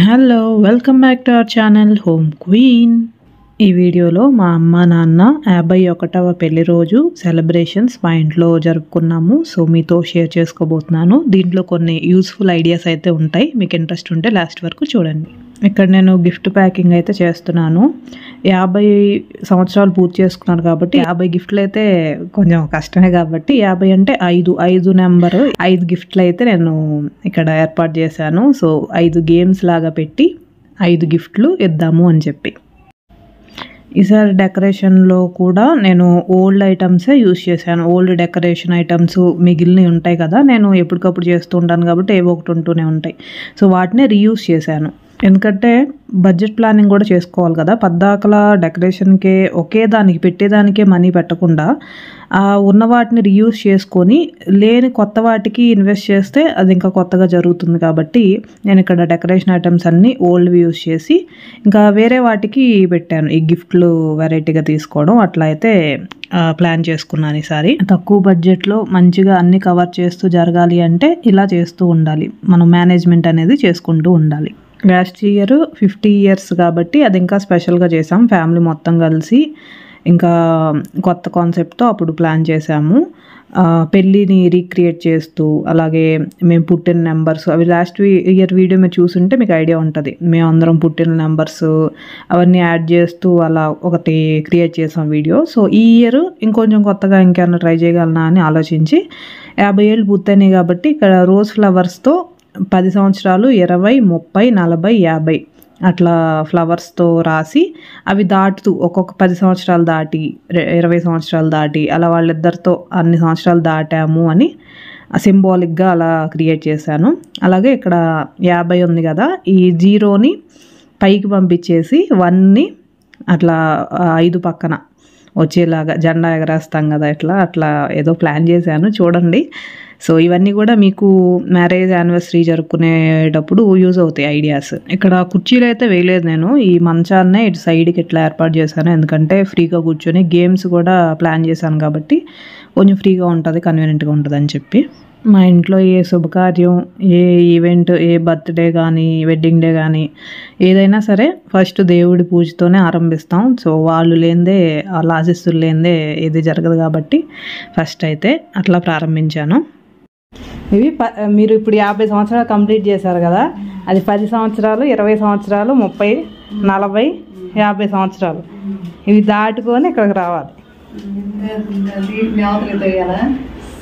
Hello welcome back to our channel home queen. ఈ వీడియోలో మా అమ్మ నాన్న 51వ పెళ్లి రోజు సెలబ్రేషన్స్ మా ఇంట్లో జరుపుకున్నాము. సో మీతో షేర్ చేసుకోబోతున్నాను. దీంట్లో కొన్ని యూస్ఫుల్ ఐడియాస్ అయితే ఉంటాయి, మీకు ఇంట్రెస్ట్ ఉంటే లాస్ట్ వరకు చూడండి. ఇక్కడ నేను గిఫ్ట్ ప్యాకింగ్ అయితే చేస్తున్నాను. 50 సంవత్సరాలు పూర్తి చేసుకున్నారు కాబట్టి 50 గిఫ్ట్లు అయితే కొంచెం కష్టమే, కాబట్టి 50 అంటే 5 నెంబరు 5 గిఫ్ట్లు అయితే నేను ఇక్కడ ఏర్పాటు చేశాను. సో 5 గేమ్స్ లాగా పెట్టి 5 గిఫ్ట్లు ఇద్దాము అని చెప్పి. ఈసారి డెకరేషన్లో కూడా నేను ఓల్డ్ ఐటమ్సే యూస్ చేశాను. ఓల్డ్ డెకరేషన్ ఐటమ్స్ మిగిలినవి ఉంటాయి కదా, నేను ఎప్పటికప్పుడు చేస్తూ ఉంటాను కాబట్టి ఏవో ఒకటి ఉంటూనే ఉంటాయి. సో వాటిని రీయూస్ చేశాను. ఎందుకంటే బడ్జెట్ ప్లానింగ్ కూడా చేసుకోవాలి కదా. పద్దాకల డెకరేషన్కే ఒకే దానికి పెట్టేదానికే మనీ పెట్టకుండా ఉన్న వాటిని రీయూస్ చేసుకొని లేని కొత్త వాటికి ఇన్వెస్ట్ చేస్తే అది ఇంకా కొత్తగా జరుగుతుంది. కాబట్టి నేను ఇక్కడ డెకరేషన్ ఐటమ్స్ అన్నీ ఓల్డ్వి యూస్ చేసి ఇంకా వేరే వాటికి పెట్టాను. ఈ గిఫ్ట్లు వెరైటీగా తీసుకోవడం అట్లా అయితే ప్లాన్ చేసుకున్నాను. ఈసారి తక్కువ బడ్జెట్లో మంచిగా అన్ని కవర్ చేస్తూ జరగాలి అంటే ఇలా చేస్తూ ఉండాలి. మనం మేనేజ్మెంట్ అనేది చేసుకుంటూ ఉండాలి. లాస్ట్ ఇయర్ 50 ఇయర్స్ కాబట్టి అది ఇంకా స్పెషల్గా చేసాం. ఫ్యామిలీ మొత్తం కలిసి ఇంకా కొత్త కాన్సెప్ట్తో అప్పుడు ప్లాన్ చేసాము. పెళ్ళిని రీక్రియేట్ చేస్తూ, అలాగే మేము పుట్టిన నెంబర్స్ అవి లాస్ట్ ఇయర్ వీడియో మీరు చూసుంటే మీకు ఐడియా ఉంటుంది. మేము అందరం పుట్టిన నెంబర్స్ అవన్నీ యాడ్ చేస్తూ అలా ఒకటి క్రియేట్ చేసాం వీడియో. సో ఈ ఇయర్ ఇంకొంచెం కొత్తగా ఇంకేమైనా ట్రై చేయగలనా అని ఆలోచించి 50 ఏళ్ళు పూర్తయినాయి కాబట్టి ఇక్కడ రోజ్ ఫ్లవర్స్తో 10 సంవత్సరాలు, 20, 30, 40, 50 అట్లా ఫ్లవర్స్తో రాసి అవి దాటుతూ ఒక్కొక్క 10 సంవత్సరాలు దాటి 20 సంవత్సరాలు దాటి అలా వాళ్ళిద్దరితో అన్ని సంవత్సరాలు దాటాము అని సింబాలిక్గా అలా క్రియేట్ చేశాను. అలాగే ఇక్కడ 50 ఉంది కదా, ఈ 0ని పైకి పంపించేసి 1ని అట్లా 5 పక్కన వచ్చేలాగా జెండా ఎగరేస్తాం కదా, అట్లా ఏదో ప్లాన్ చేశాను, చూడండి. సో ఇవన్నీ కూడా మీకు మ్యారేజ్ యానివర్సరీ జరుపుకునేటప్పుడు యూజ్ అవుతాయి ఐడియాస్. ఇక్కడ కుర్చీలు అయితే వేయలేదు నేను, ఈ మంచాన్నే ఇటు సైడ్కి ఇట్లా ఏర్పాటు చేశాను. ఎందుకంటే ఫ్రీగా కూర్చొని గేమ్స్ కూడా ప్లాన్ చేశాను కాబట్టి కొంచెం ఫ్రీగా ఉంటుంది, కన్వీనియంట్గా ఉంటుంది అని చెప్పి. మా ఇంట్లో ఏ శుభకార్యం, ఏ ఈవెంట్, ఏ బర్త్డే కానీ వెడ్డింగ్ డే కానీ ఏదైనా సరే ఫస్ట్ దేవుడి పూజతోనే ఆరంభిస్తాం. సో వాళ్ళు లేనిదే, వాళ్ళ ఆశీస్సులు లేనిదే ఏది జరగదు కాబట్టి ఫస్ట్ అయితే అట్లా ప్రారంభించాను. ఇవి మీరు ఇప్పుడు 50 సంవత్సరాలు కంప్లీట్ చేశారు కదా, అది 10 సంవత్సరాలు, 20 సంవత్సరాలు, 30, 40, 50 సంవత్సరాలు ఇవి దాటుకొని ఇక్కడికి రావాలి.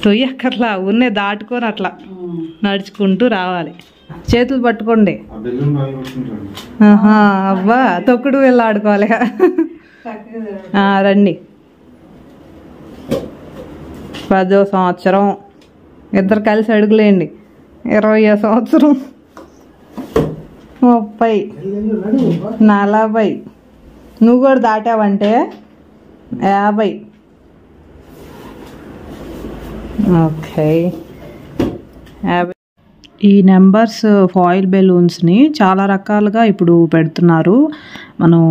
తొయ్యక్కర్లా, ఉన్నే దాటుకొని అట్లా నడుచుకుంటూ రావాలి. చేతులు పట్టుకోండి. అబ్బా తొక్కుడు వెళ్ళి ఆడుకోవాలి. రండి. 10వ సంవత్సరం ఇద్దరు కలిసి అడుగులేండి. 20వ సంవత్సరం, 30, 40 నువ్వు కూడా దాటావంటే 50. ఓకే, 50. ఈ నెంబర్స్ ఫాయిల్ బెలూన్స్ని చాలా రకాలుగా ఇప్పుడు పెడుతున్నారు. మనం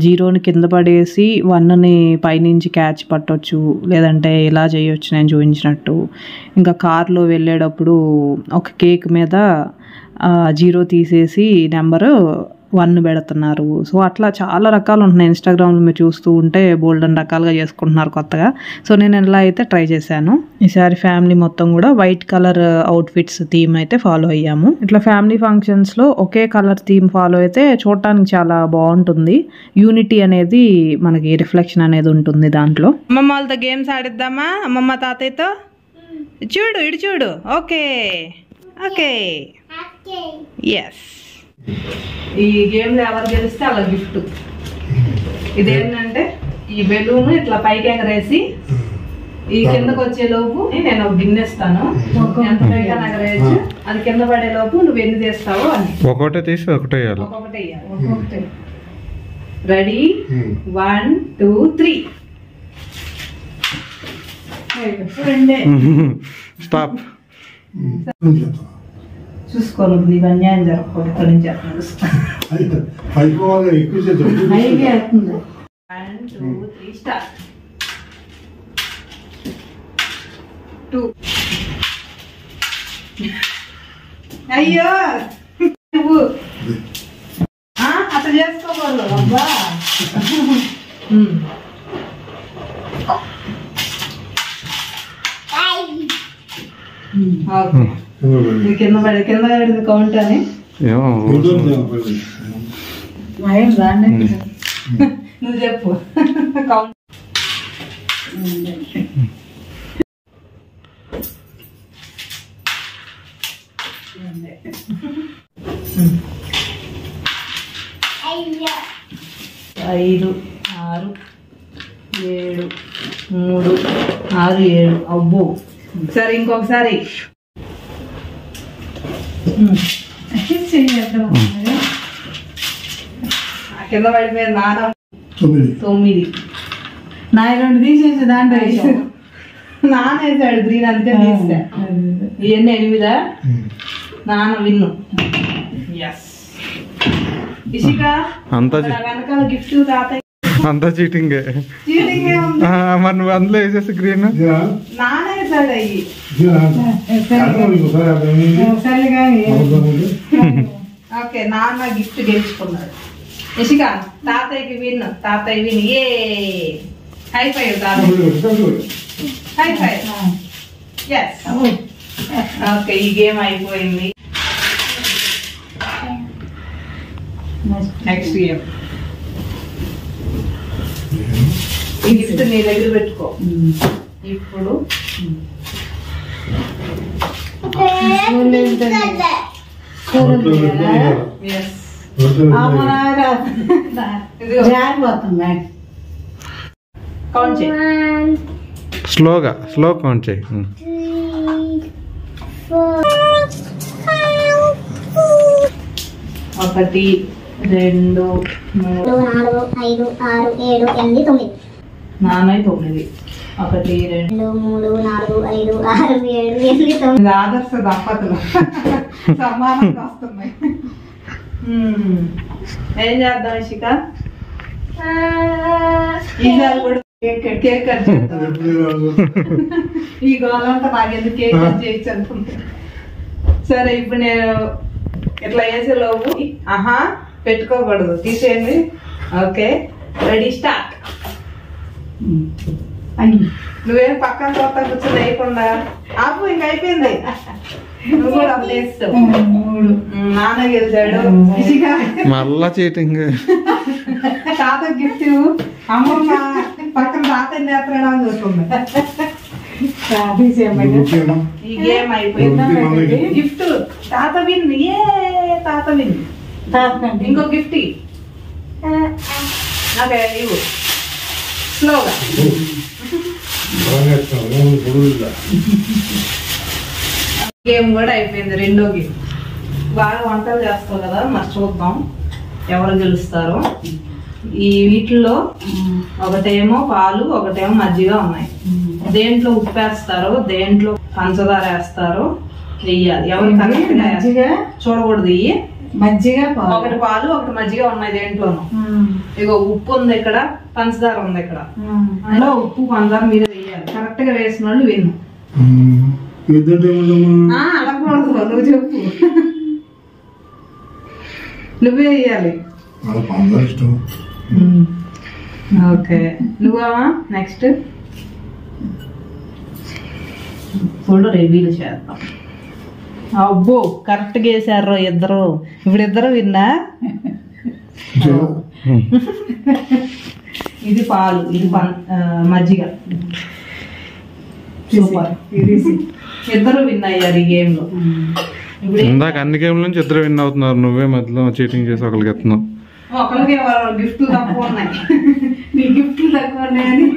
0ని కింద పడేసి 1ని పైనుంచి క్యాచ్ పట్టొచ్చు, లేదంటే ఇలా చేయొచ్చు నేను చూపించినట్టు. ఇంకా కార్లో వెళ్ళేటప్పుడు ఒక కేక్ మీద 0 తీసేసి నెంబరు 1 పెడుతున్నారు. సో అట్లా చాలా రకాలు ఉంటున్నాయి. ఇన్స్టాగ్రామ్లో మీరు చూస్తూ ఉంటే బోల్డెన్ రకాలుగా చేసుకుంటున్నారు కొత్తగా. సో నేను ఇలా అయితే ట్రై చేశాను. ఈసారి ఫ్యామిలీ మొత్తం కూడా వైట్ కలర్ అవుట్ఫిట్స్ థీమ్ అయితే ఫాలో అయ్యాము. ఇట్లా ఫ్యామిలీ ఫంక్షన్స్లో ఒకే కలర్ థీమ్ ఫాలో అయితే చూడటానికి చాలా బాగుంటుంది. యూనిటీ అనేది మనకి రిఫ్లెక్షన్ అనేది ఉంటుంది దాంట్లో. అమ్మమ్మ వాళ్ళతో గేమ్స్ ఆడిద్దామా? అమ్మమ్మ తాతయ్యతో చూడు, ఇటు చూడు. Okay okay, yes. ఈ గేమ్లో ఎవరు గెలిస్తే అలా గిఫ్ట్. ఇదేంటంటే ఈ బెలూన్ ఇట్లా పైకి ఎగరేసి ఈ కిందకు వచ్చే లోపు నేను ఒక గిన్నె ఇస్తాను, ఎంత పైగా ఎగరేయచ్చు, అది కింద పడే లోపు నువ్వు ఎన్ని తీస్తావు అని. ఒకటే తీసి ఒకటే ఒక్కొక్కటే. రెడీ? 1, 2, 3. స్టాప్. చూసుకోను, ఇది అన్యాయం జరగకూడదు. ఇక్కడ నుంచి 1, 2, 3 స్టార్ట్. 2. అయ్యో నువ్వు కింద పడింది కౌంట్ అని నువ్వు చెప్పు కౌంట్. 5, 6, 7, 3, 6, 7. అబ్బో సరే ఇంకొకసారి కింద పడిపోయింది. నాన్న 9. నా 2 తీసేసి దాంట్లో వేసాడు. నాన్న వేసాడు గ్రీన్, అందుకే తీసా. ఇవన్నీ 8. నాన్న విన్ను. ఇషిక వెనకాల గిఫ్ట్ తాతయ్య అంతా చీటింగే. మరి నువ్వు అందులో వేసేసి గ్రీన్ నాన్న వేసాడు. అయ్యి ఓకే నాన్న గిఫ్ట్ గెలుచుకున్నాడు. ఇషిక తాతయ్యకి విన్. తాతయ్య విన్. ఏ హై ఫైవ్ తాతయ్య. High five. ఎస్ ఓకే ఈ గేమ్ అయిపోయింది. Next game. ఈ గిఫ్ట్ నీ దగ్గర పెట్టుకో. ఇప్పుడు కౌంట్ చేయి. స్లో కౌంట్ చేయి. 1, 2, 3, 4, 5, 6, 7, 8, 9. నాన్న 9. 1, 2, 3, 4, 5, 6, 7, 8, 9. ఆదర్శ దంపతులు సమానంగా వస్తున్నాయి. ఏం చేద్దాం ఇషిక? ఈసారి కూడా కేక్ కట్ చేద్దాం. ఈ గోలంతా నాకెందుకు కేక్ కట్ చేయొచ్చు అనుకుంటా. సరే ఇప్పుడు నేను ఇట్లా వేసే లోపు పెట్టుకోకూడదు, తీసేయండి. Okay ready start. నువ్వేం పక్కన కొత్త కూర్చొని వేయకుండా ఆపు. ఇంక అయిపోయింది. నువ్వు కూడా అప్పుడు వేస్తావు. నాన్న గెలిచాడు. మళ్ళా చీటింగ్. తాత గిఫ్ట్ అమ్మమ్మ పక్కన తాతని నేత్రడా అని చూస్తుంది. ఈ గేమ్ అయిపోయింది. గిఫ్ట్ తాత విన్. ఏ తాత విన్. ఇంకో గిఫ్ట్ ఓకే ఇవ్వు స్లోగా. గేమ్ కూడా అయిపోయింది. రెండో గేమ్. బాగా వంటలు చేస్తావు కదా, మరి చూద్దాం ఎవరు గెలుస్తారో. ఈ వీటిల్లో ఒకటేమో పాలు, ఒకటేమో మజ్జిగ ఉన్నాయి. దేంట్లో ఉప్పు వేస్తారో, దేంట్లో పంచదార వేస్తారో వెయ్యాలి. ఎవరు కరెక్ట్గా చూడకూడదు. ఇవి మజ్జిగ, ఒకటి పాలు, ఒకటి మజ్జిగ ఉన్నాయి దేంట్లోనూ. ఇగో ఉప్పు ఉంది ఇక్కడ, పంచదార ఉంది ఇక్కడ. అందులో ఉప్పు పంచదార మీరు వేయాలి. కరెక్ట్ గా వేసిన వాళ్ళు విన్ను. అడగకూడదు, నువ్వు చెప్పు. నువ్వే వేయాలి. ఓకే నువ్వా నెక్స్ట్. చూడు రివీల్ చేద్దాం. అబ్బో కరెక్ట్ గా వేసారు ఇద్దరు. ఇప్పుడు ఇద్దరు విన్నా. ఇది పాలు, ఇది మజ్జిగ. సూపర్. ఇద్దరు విన్ అయ్యారు ఈ గేమ్ లో. ఇందాక అన్ని గేమ్ నుంచి ఇద్దరు విన్ అవుతున్నారు. నువ్వే మధ్యలో చీటింగ్ చేసి ఒకరికి ఎత్తున్నావు. ఒకరికి గిఫ్ట్లు తక్కువ ఉన్నాయి. నీ గిఫ్ట్లు తక్కువ ఉన్నాయని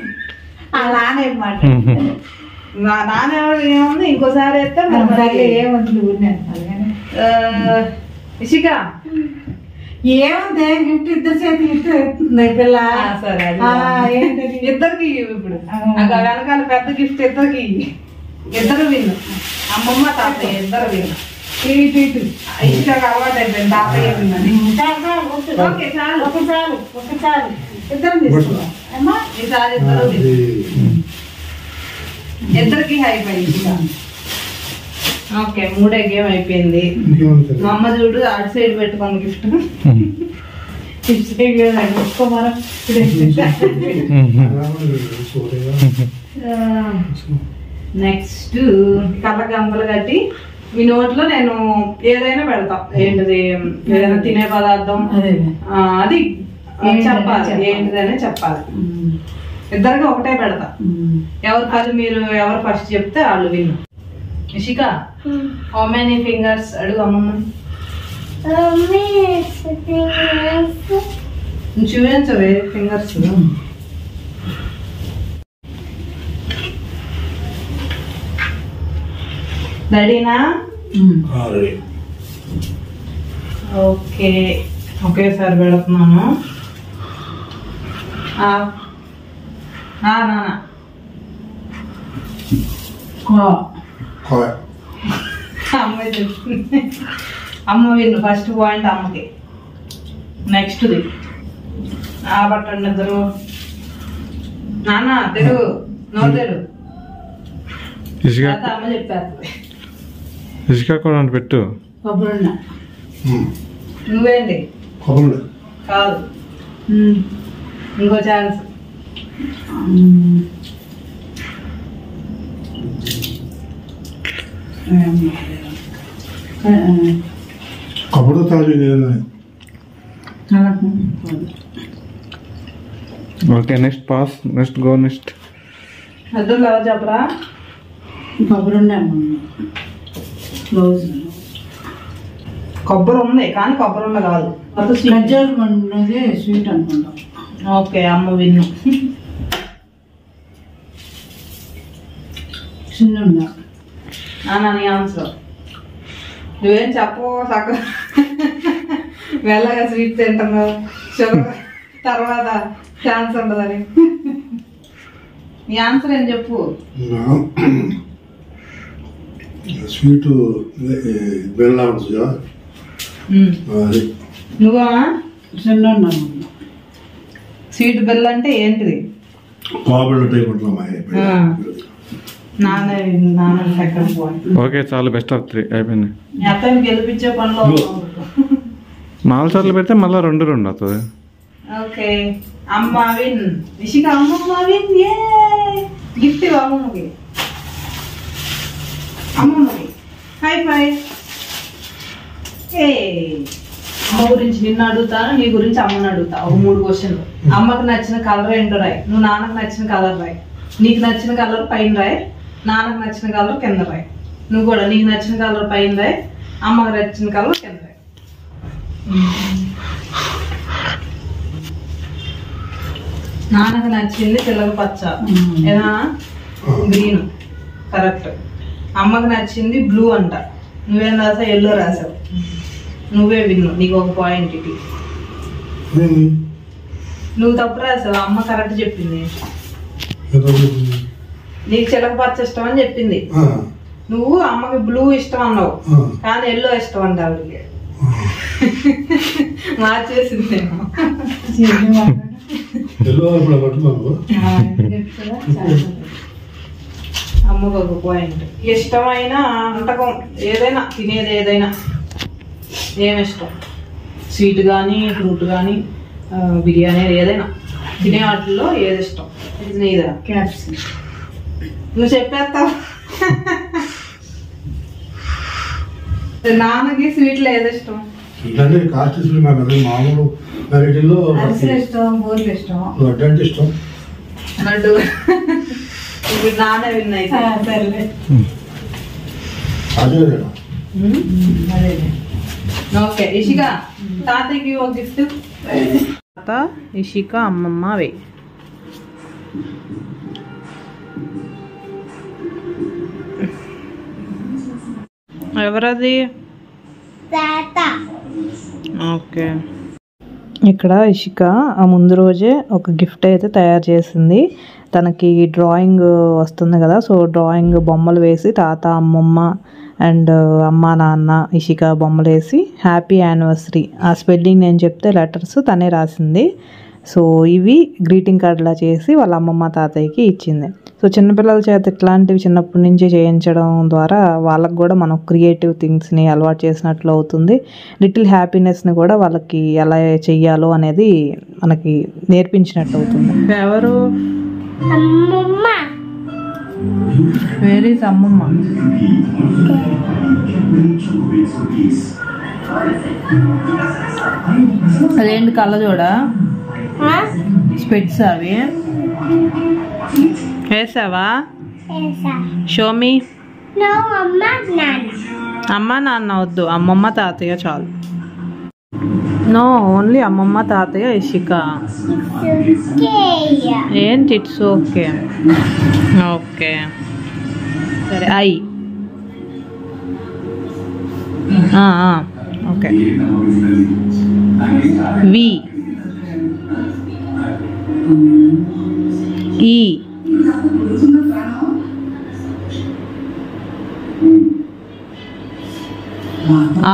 ఆ నాన్న ఏమాట. నా నాన్న ఏముంది ఇంకోసారి అయితే ఏముంది. ఇషిక ఏముంది గిఫ్ట్ ఇద్దరు చేతి గిఫ్ట్ అవుతుంది పిల్ల. సరే ఇద్దరికి ఇప్పుడు వెనకాల పెద్ద గిఫ్ట్ ఇద్దరికి. ఇద్దరు విన్ను. అమ్మమ్మ తాతయ్య ఇద్దరు విన్ను. ఇషిక అలవాటు అయిపోయింది తాతయ్య విన్నని. ఓకే చాలు, ఒకసారి ఇద్దరు తీసుకున్నాం. ఈసారి ఇద్దరు విన్ను. ఇద్దరికి అయిపోయింది. ఓకే మూడే గేమ్ అయిపోయింది. మా అమ్మ చూడు అటు సైడ్ పెట్టుకోండి గిఫ్ట్. నెక్స్ట్ కళ్ళగంపలు కట్టి మీ నోట్లో నేను ఏదైనా పెడతా. ఏంటిది ఏదైనా తినే పదార్థం అది చెప్పాలి, ఏంటిదనే చెప్పాలి. ఇద్దరికి ఒకటే పెడతా. ఎవరు ఫస్ట్ చెప్తే వాళ్ళు విన్ను. ఇషిక హౌ మెనీ ఫింగర్స్ అడుగు అమ్మమ్మ. చూపించవే ఫింగర్స్. రెడీనా? ఓకే, ఒకేసారి పెడుతున్నాను. నాన్న అమ్మ చెప్తుంది. అమ్మ విన్ను. ఫస్ట్ పాయింట్ అమ్మకి. నెక్స్ట్ది పట్టండి ఇద్దరు. నాన్న తెరు, నోరు తెరు. అమ్మ చెప్పేస్తుంది. ఇసుక కూడా పెట్టు. కొబ్బరి నువ్వేంటి? కాదు, ఇంకో ఛాన్స్. కబురు Taj okay, next pass. Next go. Next అర్థం కాదు చెప్పరా? కొబ్బరి కొబ్బరి ఉంది కానీ కొబ్బరి ఉండ కాదు, స్వీట్ అనుకుంటా. ఓకే, అమ్మ విన్ను. చిన్న నీ ఆన్సర్. నువ్వేం చెప్పు సగ వెళ్ళగా స్వీట్ తింటున్నావు. షుగర్ తర్వాత ఛాన్స్ ఉండదని. నీ ఆన్సర్ ఏం చెప్పు. స్వీట్ బెల్లం నువ్వా? స్వీట్ బెల్ అంటే ఏంటిది? ఓకే, చాలా బెస్ట్ ఆఫ్ 3 అయిపోయింది. అతను గెలిపించే పనిలో 4 సార్లు పెడితే మళ్ళీ 2 అవుతుంది. ఓకే, అమ్మ విన్. నిషిక అమ్మమ్మ విన్. గిఫ్ట్ అమ్మమ్మకి. అమ్మమ్మకి హై ఫై. అమ్మ గురించి నిన్ను అడుగుతాను, నీ గురించి అమ్మని అడుగుతా. ఒక 3 క్వశ్చన్లు. అమ్మకి నచ్చిన కలర్ ఏంటో రాయి. నువ్వు నాన్నకు నచ్చిన కలర్ రాయి. నీకు నచ్చిన కలర్ పైన రాయి, నాన్నకు నచ్చిన కలర్ కింద రాయి. నువ్వు కూడా నీకు నచ్చిన కలర్ పైన రాయి, అమ్మకి నచ్చిన కలర్ కింద రాయి. నాన్నకు నచ్చింది తెల్లగ పచ్చ, ఏనా గ్రీన్, కరెక్ట్. అమ్మకి నచ్చింది బ్లూ అంట. నువ్వేం రాసావు? ఎల్లో రాసావు. నువ్వే విన్ను. నీకు ఒక పాయింట్. ఇది నువ్వు తప్పు రాసావు. అమ్మ కరెక్ట్ చెప్పింది. నీకు చిలక పచ్చ ఇష్టం అని చెప్పింది. నువ్వు అమ్మకి బ్లూ ఇష్టం అన్నావు కానీ ఎల్లో ఇష్టం అంట. ఆవిడకి మార్చేసింది. అమ్మకు ఒక పాయింట్. ఇష్టమైన వంటకం ఏదైనా, తినేది ఏదైనా ఏమి ఇష్టం? స్వీట్ కానీ, ఫ్రూట్ కానీ, బిర్యానీ, ఏదైనా తినే వాటిల్లో ఏది ఇష్టం? ఇది నీదా? క్యాప్సికం. నువ్వు చెప్పేస్తావు. నాన్నకి స్వీట్లో ఏది ఇష్టం? మామూలు వెరైటీలో ఇష్టం, బోర్లు ఇష్టం, లడ్డు అంటే ఇష్టం. లడ్డు. ఇప్పుడు నాన్న విన్నాయి. సరేలే, అదే అదే. ఓకే, ఇషిక తాతయ్యకి ఒక గిఫ్ట్. తాత, ఇషిక, అమ్మమ్మ వే. ఎవరది? ఓకే, ఇక్కడ ఇషిక ఆ ముందు రోజే ఒక గిఫ్ట్ అయితే తయారు చేసింది. తనకి డ్రాయింగ్ వస్తుంది కదా, సో డ్రాయింగ్ బొమ్మలు వేసి తాత, అమ్మమ్మ అండ్ అమ్మ, నాన్న, ఇషిక బొమ్మలు వేసి హ్యాపీ యానివర్సరీ ఆ స్పెల్లింగ్ నేను చెప్తే లెటర్స్ తనే రాసింది. సో ఇవి గ్రీటింగ్ కార్డులా చేసి వాళ్ళ అమ్మమ్మ తాతయ్యకి ఇచ్చింది. సో చిన్నపిల్లల చేత ఇట్లాంటివి చిన్నప్పటి నుంచి చేయించడం ద్వారా వాళ్ళకి కూడా మనం క్రియేటివ్ థింగ్స్ని అలవాటు చేసినట్లు అవుతుంది. లిటిల్ హ్యాపీనెస్ని కూడా వాళ్ళకి ఎలా చెయ్యాలో అనేది మనకి నేర్పించినట్టు అవుతుంది. ఎవరు వెరీ అమ్మమ్మ. అదేంటి కళ్ళజోడా స్పెట్స్ అవి వేసావా? షోమి. అమ్మ నాన్న వద్దు, అమ్మమ్మ తాతయ్య చాలు. నో, ఓన్లీ అమ్మమ్మ తాతయ్య ఇషిక. ఏంటి ఇట్స్ ఓకే. ఓకే సరే. I okay. V E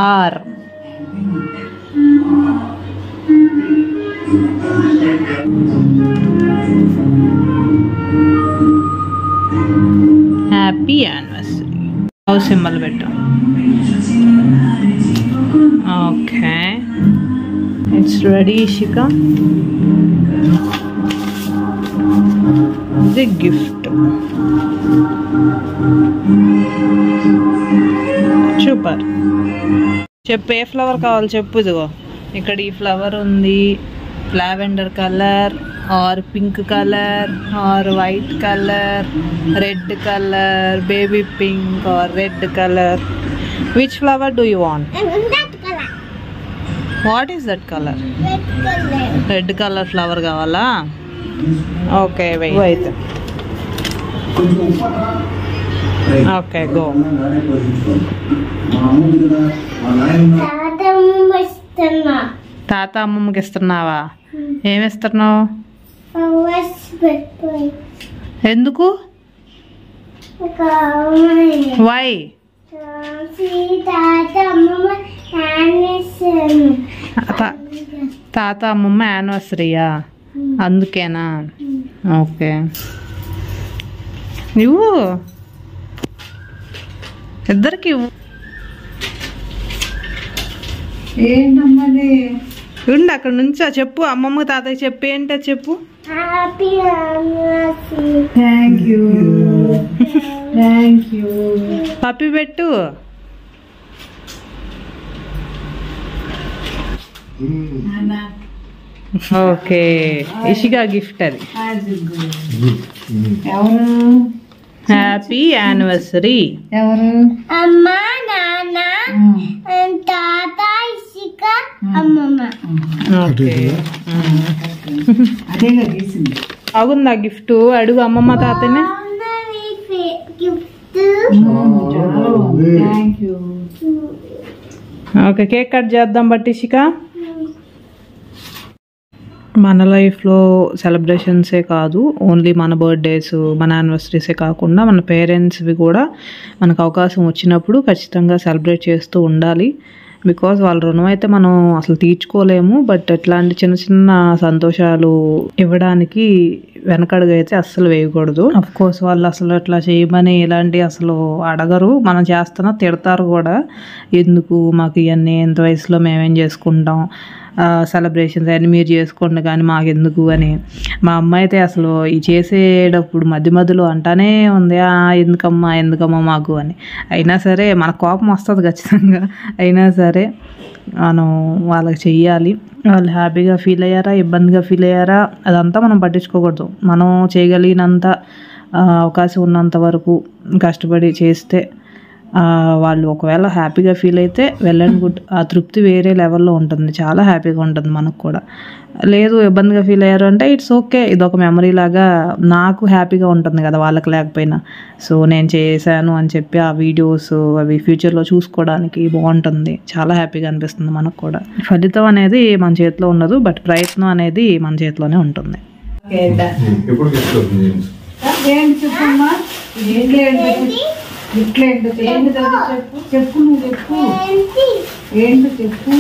R happy anniversary. House symbol పెట్టు. Okay it's ready Ishika. ఇది గిఫ్ట్. సూపర్. చెప్పు ఏ ఫ్లవర్ కావాలి చెప్పు. ఇదిగో ఇక్కడ ఈ ఫ్లవర్ ఉంది, lavender colour or pink colour or white colour, red colour, baby pink or red colour. Which flower do you want? What is that colour? Red colour flower కావాలా? Okay అయితే okay go. తాత అమ్మమ్మకి ఇస్తున్నావా? ఏమిస్తున్నావు? ఎందుకు? Why? తాత అమ్మమ్మ యానివర్సరీయా, అందుకేనా? Okay ఇవ్వు, ఇద్దరికి ఇవ్వు. ఏంటమ్మది? ఉండి అక్కడ నుంచో చెప్పు. అమ్మమ్మ తాతయ్య చెప్పు. ఏంటో చెప్పు. Thank you thank you. పప్పి పెట్టు. ఓకే ఇషిక గిఫ్ట్ అది. Happy anniversary. ఎవరు? అమ్మ నాన్న తాత ఇషిక అమ్మమ్మ. ఓకే బాగుందా గిఫ్ట్? అడుగు అమ్మమ్మ తాతనే. ఓకే కేక్ కట్ చేద్దాం. బట్ ఇషిక మన లైఫ్లో సెలబ్రేషన్సే కాదు, ఓన్లీ మన బర్త్డేస్ మన యానివర్సరీసే కాకుండా మన పేరెంట్స్వి కూడా మనకు అవకాశం వచ్చినప్పుడు ఖచ్చితంగా సెలబ్రేట్ చేస్తూ ఉండాలి. బికాజ్ వాళ్ళ రుణం అయితే మనం అసలు తీర్చుకోలేము. బట్ ఇట్లాంటి చిన్న చిన్న సంతోషాలు ఇవ్వడానికి వెనకడుగు అయితే అస్సలు వేయకూడదు. అఫ్ కోర్స్ వాళ్ళు అసలు అట్లా చేయమని ఇలాంటి అసలు అడగరు. మనం చేస్తున్నా తిడతారు కూడా. ఎందుకు మాకు ఇవన్నీ ఎంత వయసులో మేమేం చేసుకుంటాం, సెలబ్రేషన్స్ అన్నీ మీరు చేసుకోండి కానీ మాకెందుకు అని. మా అమ్మ అయితే అసలు ఈ చేసేటప్పుడు మధ్య మధ్యలో అంటానే ఉంది, ఎందుకమ్మా మాకు అని. అయినా సరే మన కోపం వస్తుంది ఖచ్చితంగా. అయినా సరే మనం వాళ్ళకి చెయ్యాలి. వాళ్ళు హ్యాపీగా ఫీల్ అయ్యారా ఇబ్బందిగా ఫీల్ అయ్యారా అదంతా మనం పట్టించుకోకూడదు. మనం చేయగలిగినంత అవకాశం ఉన్నంత వరకు కష్టపడి చేస్తే వాళ్ళు ఒకవేళ హ్యాపీగా ఫీల్ అయితే వెల్ అండ్ గుడ్. ఆ తృప్తి వేరే లెవెల్లో ఉంటుంది, చాలా హ్యాపీగా ఉంటుంది మనకు కూడా. లేదు ఇబ్బందిగా ఫీల్ అయ్యారు అంటే ఇట్స్ ఓకే, ఇదొక మెమరీ లాగా నాకు హ్యాపీగా ఉంటుంది కదా వాళ్ళకి లేకపోయినా. సో నేను చేశాను అని చెప్పి ఆ వీడియోస్ అవి ఫ్యూచర్లో చూసుకోవడానికి బాగుంటుంది, చాలా హ్యాపీగా అనిపిస్తుంది మనకు కూడా. ఫలితం అనేది మన చేతిలో ఉండదు, బట్ ప్రయత్నం అనేది మన చేతిలోనే ఉంటుంది. చెప్పు నువ్వు చెప్పు ఏంటో చెప్పు.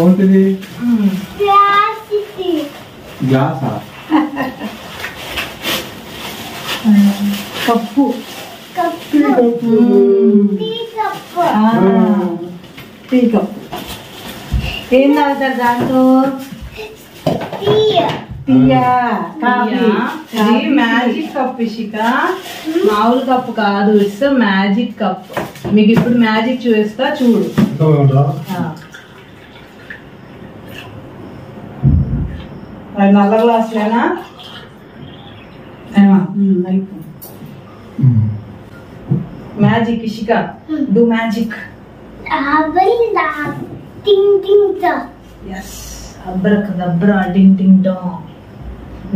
ఏంటిది ప్లాస్టిక్ గ్లాసా? Cup. Cup tea cup tea cup. ఏం తాగుతారు దాంట్లో? టీ టీయా, కాఫీ. ఇది మ్యాజిక్ కప్ ఇషిక, మామూలు కప్పు కాదు. It's magic cup. మీకు ఇప్పుడు మ్యాజిక్ చూపిస్తా చూడు. అది నల్ల గ్లాసులేనా? Magic Ishika, do magic. అవల్ టింగ్ టింగ్ తో ఎస్, అబ్రకదబ్రా టింగ్ టింగ్ టాంగ్.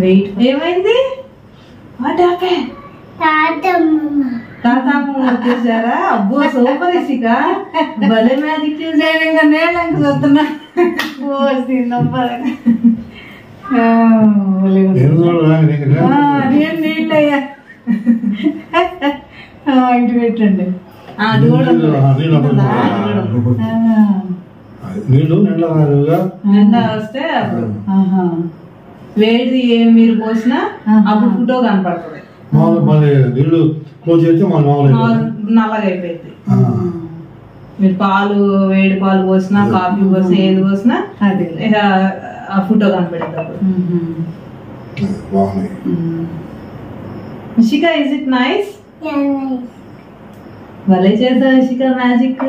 వెయిట్, ఏమైంది? What happen? తాతమ్మ తాతమ్మ చూసారా? అబ్బో సూపర్ ఇషిక, భలే మ్యాజిక్ చూసారు. ఇంకా నేలంక చూస్తున్నా. నీళ్ళయ్యా ఇటు పెట్టండి. నీళ్ళు నిండా వస్తే అప్పుడు వేడిది మీరు పోసినా అప్పుడు ఫోటో కనపడుతుంది. మళ్ళీ నీళ్ళు క్లోజ్ చేస్తే నల్లగా అయిపోయింది. మీరు పాలు, వేడి పాలు పోసినా, కాఫీ పోసినా, ఏది పోసినా అది ఆ ఫోటో కనపడింది అప్పుడు. Ishika, is it nice? భలే చేద్దాం ఇషిక మ్యాజిక్.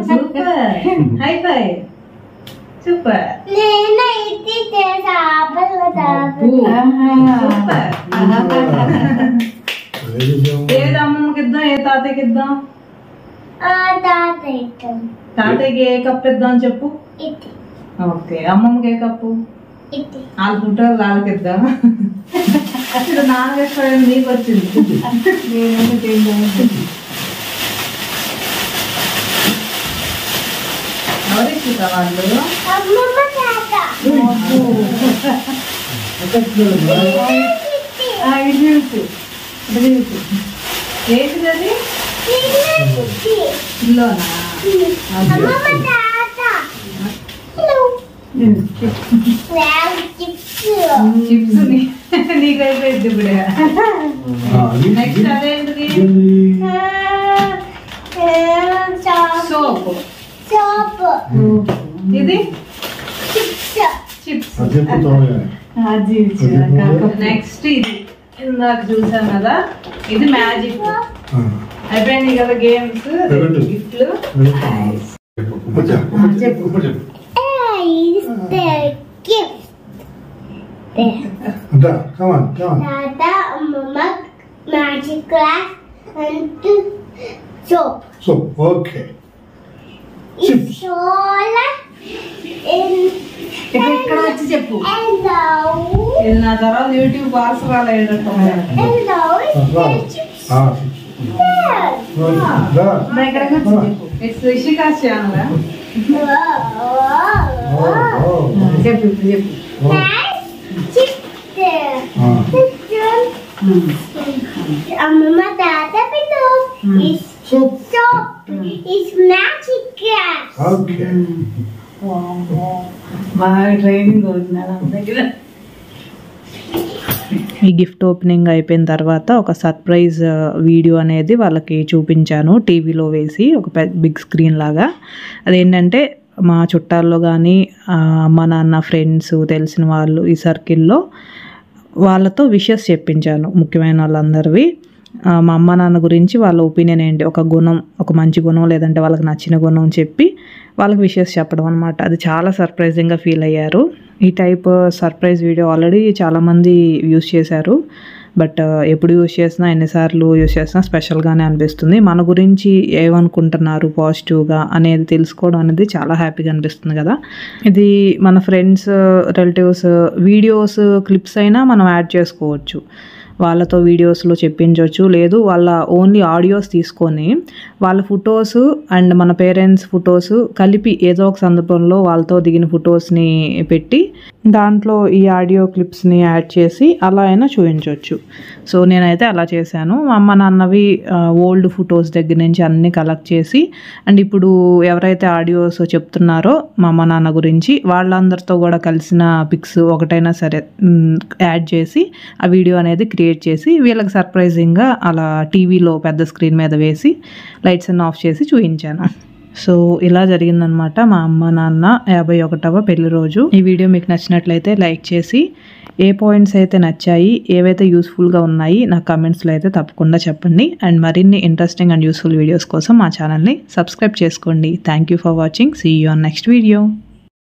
సూపర్, హై ఫై, సూపర్. నేను ఇది చేసా సూపర్. ఏది అమ్మమ్మకి ఇద్దాం, ఏ తాతయ్యకి ఇద్దాం? తాతయ్యకి ఏ కప్ ఇద్దాం చెప్పు. ఓకే, అమ్మమ్మకి ఏ కప్పు? వాళ్ళ ఫోటోలు వాళ్ళకి ఇద్దాం. నాన్నగేశ్వరం నీకు వచ్చింది. ఎవరికి వాళ్ళు? అమ్మమ్మ తాత ఏంటిది అది? ఇల్లోనా? అమ్మమ్మ తాత చిప్స్ నీకు అయిపోయింది ఇప్పుడు. నెక్స్ట్ అదేంటిది? సోప్. ఇది చిప్స్. నెక్స్ట్ ఇది ఇందాక చూసాం కదా, ఇది మ్యాజిక్. అయిపోయింది కదా గేమ్స్, గిఫ్ట్లు. Tata, Mama, magic glass, and soap. Soap, okay. It's all ఇక్కడ వచ్చి చెప్పు. hello. నా తర్వాత యూట్యూబ్ పార్సల్ అయ్యేటట్టు. Hello, ఎక్కడికి వచ్చి చెప్పు. It's Rishika's channel. చెప్పు ఇప్పుడు చెప్పు. Mama, Tata, Pinto. It's soap. It's magic glass. Okay. బాగా ట్రైనింగ్ అవుతుంది. ఈ గిఫ్ట్ ఓపెనింగ్ అయిపోయిన తర్వాత ఒక సర్ప్రైజ్ వీడియో అనేది వాళ్ళకి చూపించాను టీవీలో వేసి, ఒక బిగ్ స్క్రీన్ లాగా. అదేంటంటే మా చుట్టాల్లో కానీ అమ్మ నాన్న ఫ్రెండ్స్ తెలిసిన వాళ్ళు ఈ సర్కిల్లో వాళ్ళతో విషెస్ చెప్పించాను, ముఖ్యమైన వాళ్ళందరివి. మా అమ్మ నాన్న గురించి వాళ్ళ ఒపీనియన్ ఏంటి, ఒక గుణం, ఒక మంచి గుణం లేదంటే వాళ్ళకి నచ్చిన గుణం చెప్పి వాళ్ళకి విషెస్ చెప్పడం అనమాట. అది చాలా సర్ప్రైజింగ్గా ఫీల్ అయ్యారు. ఈ టైప్ సర్ప్రైజ్ వీడియో ఆల్రెడీ చాలామంది యూస్ చేశారు, బట్ ఎప్పుడు యూస్ చేసినా, ఎన్నిసార్లు యూస్ చేసినా స్పెషల్గానే అనిపిస్తుంది. మన గురించి ఏమనుకుంటున్నారు పాజిటివ్గా అనేది తెలుసుకోవడం అనేది చాలా హ్యాపీగా అనిపిస్తుంది కదా. ఇది మన ఫ్రెండ్స్, రిలేటివ్స్ వీడియోస్, క్లిప్స్ అయినా మనం యాడ్ చేసుకోవచ్చు. వాళ్ళతో వీడియోస్లో చెప్పించవచ్చు, లేదు వాళ్ళ ఓన్లీ ఆడియోస్ తీసుకొని వాళ్ళ ఫొటోస్ అండ్ మన పేరెంట్స్ ఫొటోస్ కలిపి ఏదో ఒక సందర్భంలో వాళ్ళతో దిగిన ఫొటోస్ని పెట్టి దాంట్లో ఈ ఆడియో క్లిప్స్ని యాడ్ చేసి అలా అయినా చూపించవచ్చు. సో నేనైతే అలా చేశాను. మా అమ్మ నాన్నవి ఓల్డ్ ఫొటోస్ దగ్గర నుంచి అన్నీ కలెక్ట్ చేసి అండ్ ఇప్పుడు ఎవరైతే ఆడియోస్ చెప్తున్నారో మా అమ్మ నాన్న గురించి వాళ్ళందరితో కూడా కలిసిన పిక్స్ ఒకటైనా సరే యాడ్ చేసి ఆ వీడియో అనేది క్రియేట్ చేసి వీళ్ళకి సర్ప్రైజింగ్గా అలా టీవీలో పెద్ద స్క్రీన్ మీద వేసి లైట్స్ అన్ని ఆఫ్ చేసి చూపించాను. సో ఇలా జరిగిందనమాట మా అమ్మ నాన్న 51వ పెళ్లి రోజు. ఈ వీడియో మీకు నచ్చినట్లయితే లైక్ చేసి ఏ పాయింట్స్ అయితే నచ్చాయి, ఏవైతే యూస్ఫుల్గా ఉన్నాయి నాకు కమెంట్స్లో అయితే తప్పకుండా చెప్పండి. అండ్ మరిన్ని ఇంట్రెస్టింగ్ అండ్ యూస్ఫుల్ వీడియోస్ కోసం మా ఛానల్ని సబ్స్క్రైబ్ చేసుకోండి. Thank you for watching. See you on next video.